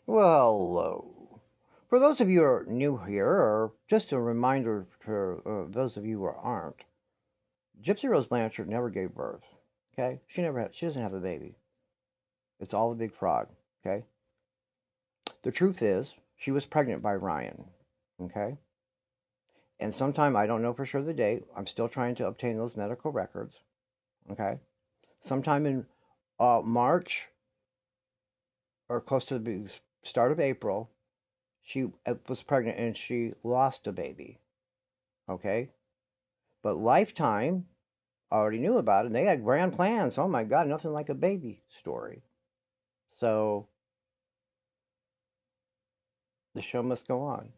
Well, hello. For those of you who are new here, or just a reminder for those of you who aren't, Gypsy Rose Blanchard never gave birth. Okay, she doesn't have a baby. It's all a big fraud. Okay, the truth is she was pregnant by Ryan. Okay, and sometime I don't know for sure the date. I'm still trying to obtain those medical records. Okay, sometime in March or close to the start of April, she was pregnant and she lost a baby. Okay, but Lifetime already knew about it and they had grand plans. Oh my God, nothing like a baby story. So the show must go on.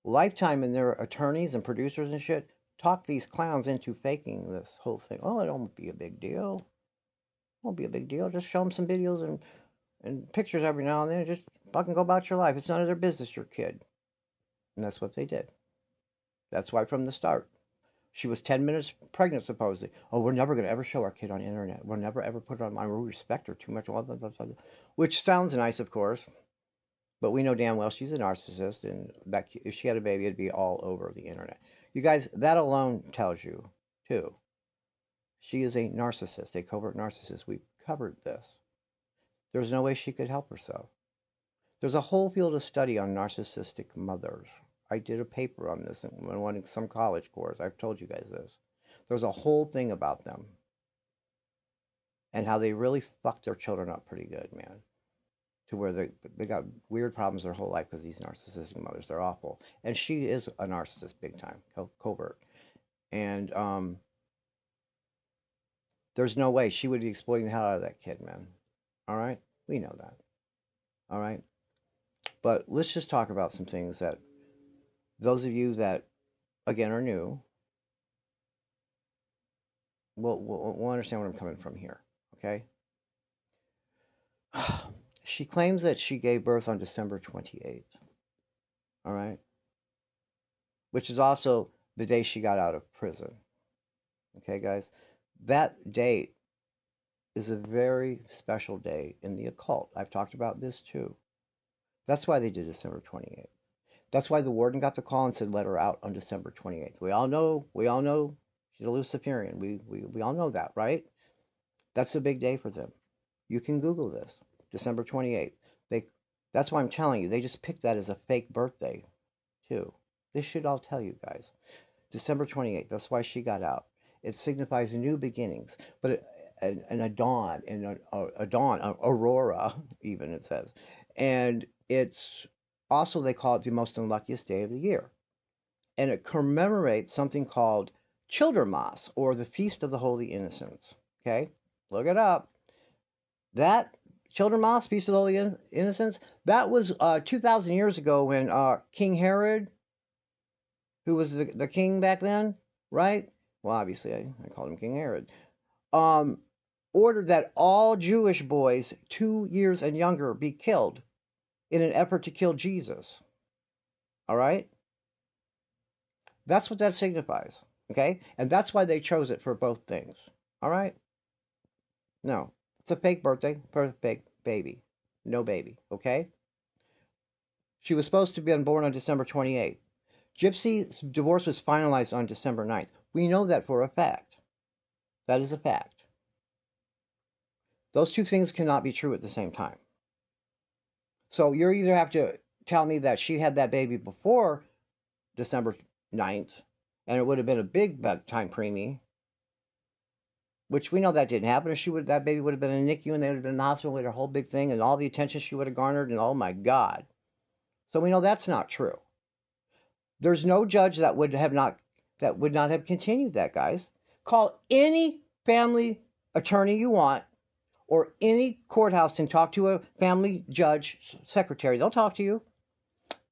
Lifetime and their attorneys and producers and shit talked these clowns into faking this whole thing. Oh, it won't be a big deal. It won't be a big deal. Just show them some videos and pictures every now and then. Just fucking go about your life. It's none of their business, your kid. And that's what they did. That's why from the start. She was 10 minutes pregnant, supposedly. Oh, we're never going to ever show our kid on the internet. We'll never ever put it online. We respect her too much. Which sounds nice, of course. But we know damn well she's a narcissist. And that if she had a baby, it'd be all over the internet. You guys, that alone tells you, too. She is a narcissist, a covert narcissist. We covered this. There's no way she could help herself. There's a whole field of study on narcissistic mothers. I did a paper on this in some college course. I've told you guys this. There's a whole thing about them and how they really fuck their children up pretty good, man. To where they got weird problems their whole life because these narcissistic mothers, they're awful. And she is a narcissist, big time, covert. And there's no way she would be exploiting the hell out of that kid, man. All right, we know that. All right, but let's just talk about some things that those of you that again are new will understand where I'm coming from here. Okay. She claims that she gave birth on December 28th. All right. Which is also the day she got out of prison. Okay, guys. That date is a very special day in the occult. I've talked about this too. That's why they did December 28th. That's why the warden got the call and said let her out on December 28th. We all know she's a Luciferian. We all know that, right? That's a big day for them. You can Google this. December 28th. They that's why I'm telling you, they just picked that as a fake birthday, too. This should all tell you guys. December 28th. That's why she got out. It signifies new beginnings, but a dawn, a dawn, aurora, even it says, and it's also they call it the most unluckiest day of the year, and it commemorates something called Childermas or the Feast of the Holy Innocents. Okay, look it up. That Childermas, Feast of the Holy Innocents, that was 2,000 years ago when King Herod, who was the king back then, right? Well, obviously, I called him King Herod. Um, ordered that all Jewish boys 2 years and younger be killed in an effort to kill Jesus. All right? That's what that signifies. Okay? And that's why they chose it for both things. All right? No. It's a fake birthday for a fake baby. No baby. Okay? She was supposed to be born on December 28th. Gypsy's divorce was finalized on December 9th. We know that for a fact. That is a fact. Those two things cannot be true at the same time. So you either have to tell me that she had that baby before December 9th, and it would have been a big time preemie, which we know that didn't happen. If that baby would have been in NICU and they would have been in the hospital with her whole big thing and all the attention she would have garnered, and oh my God. So we know that's not true. There's no judge that would not have continued that, guys. Call any family attorney you want or any courthouse and talk to a family judge, secretary. They'll talk to you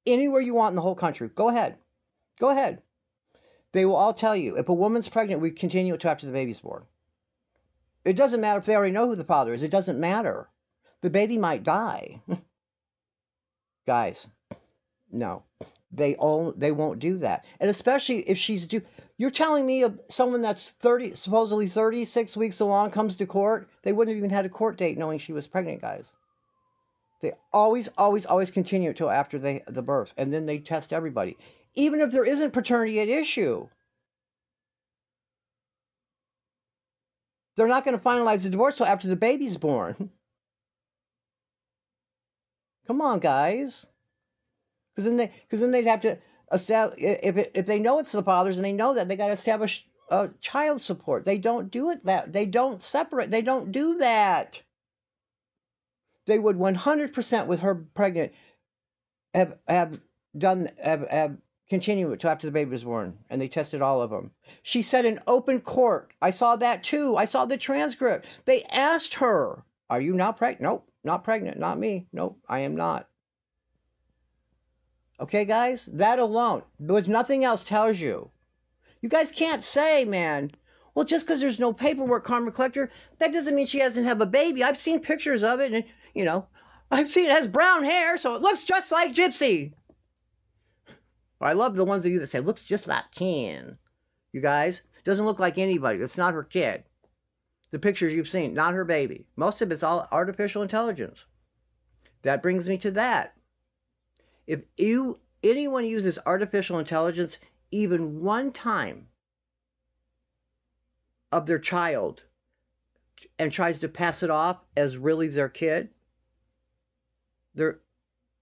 anywhere you want in the whole country. Go ahead. Go ahead. They will all tell you if a woman's pregnant, we continue it after the baby's born. It doesn't matter if they already know who the father is. It doesn't matter. The baby might die. Guys, no. They won't do that. And especially if you're telling me of someone that's supposedly 36 weeks along comes to court, they wouldn't have even had a court date knowing she was pregnant, guys. They always, always, always continue until after the birth, and then they test everybody, even if there isn't paternity at issue. They're not going to finalize the divorce till after the baby's born. Come on, guys, because then they'd have to establish, if they know it's the father's and they know that, they got to establish child support. They don't do it that. They don't separate. They don't do that. They would 100% with her pregnant have continued until after the baby was born, and they tested all of them. She said in open court, I saw that too. I saw the transcript. They asked her, "Are you not pregnant?" Nope, not pregnant. Not me. Nope, I am not. Okay, guys, that alone, with nothing else, tells you. You guys can't say, man, well, just because there's no paperwork, karma collector, that doesn't mean she hasn't had a baby. I've seen pictures of it, and, you know, I've seen it has brown hair, so it looks just like Gypsy. I love the ones of you that say, looks just like Ken. You guys, doesn't look like anybody. It's not her kid. The pictures you've seen, not her baby. Most of it's all artificial intelligence. That brings me to that. If anyone uses artificial intelligence even one time of their child and tries to pass it off as really their kid,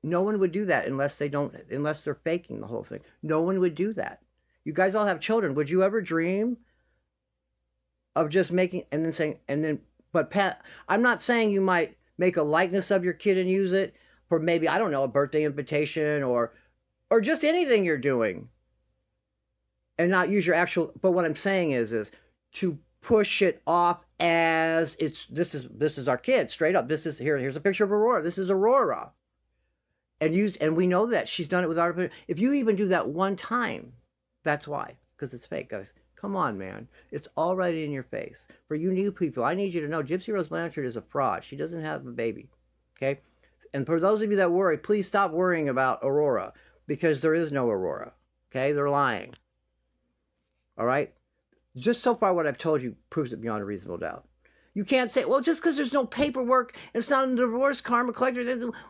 no one would do that unless they're faking the whole thing. No one would do that. You guys all have children. Would you ever dream of just making and then saying but Pat, I'm not saying you might make a likeness of your kid and use it for maybe, I don't know, a birthday invitation or just anything you're doing, and not use your actual. But what I'm saying is to push it off as this is our kid, straight up. This is here's a picture of Aurora. This is Aurora, and we know that she's done it with artificial. If you even do that one time, that's why, because it's fake, guys. Come on, man. It's all right in your face. For you new people, I need you to know Gypsy Rose Blanchard is a fraud. She doesn't have a baby. Okay? And for those of you that worry, please stop worrying about Aurora, because there is no Aurora. Okay? They're lying. All right? Just so far what I've told you proves it beyond a reasonable doubt. You can't say, well, just because there's no paperwork and it's not in the divorce karma collector,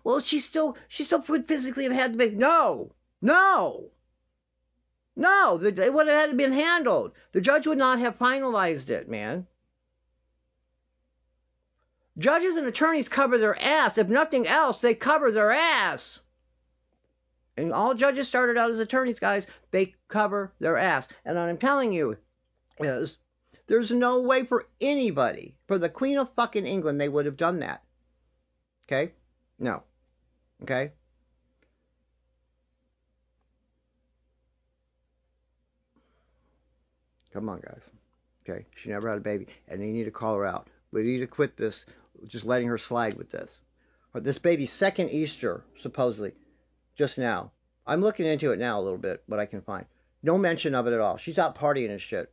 well, she still would physically have had the baby. No. It would have had to been handled. The judge would not have finalized it, man. Judges and attorneys cover their ass. If nothing else, they cover their ass. And all judges started out as attorneys, guys. They cover their ass. And what I'm telling you is, there's no way for anybody, for the Queen of fucking England, they would have done that. Okay? No. Okay? Come on, guys. Okay? She never had a baby. And they need to call her out. We need to quit this, just letting her slide with this. Or this baby's second Easter, supposedly, just now. I'm looking into it now a little bit, what I can find. No mention of it at all. She's out partying and shit.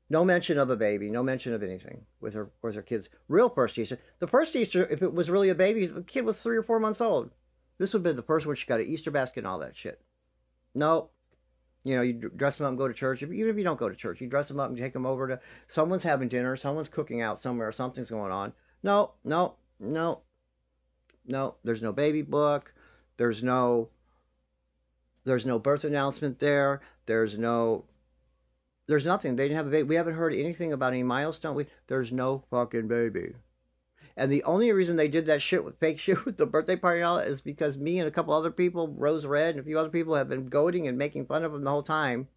No mention of a baby. No mention of anything with her kids. Real first Easter. The first Easter, if it was really a baby, the kid was 3 or 4 months old. This would have been the first one. She got an Easter basket and all that shit. No. You know, you dress them up and go to church. Even if you don't go to church, you dress them up and take them over to, someone's having dinner, someone's cooking out somewhere, something's going on. No. There's no baby book. There's no birth announcement there. There's nothing. They didn't have a baby. We haven't heard anything about any milestone. There's no fucking baby. And the only reason they did that fake shit with the birthday party and all that is because me and a couple other people, Rose Red and a few other people, have been goading and making fun of them the whole time.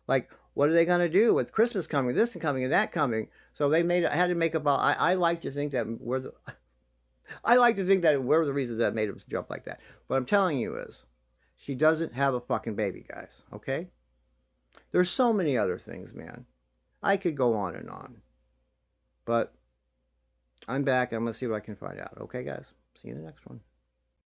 Like, what are they going to do with Christmas coming, this and coming, and that coming? So they had to make about. I like to think that we're the reasons that made them jump like that. What I'm telling you is, she doesn't have a fucking baby, guys. Okay? There's so many other things, man. I could go on and on. But I'm back and I'm going to see what I can find out. Okay, guys? See you in the next one.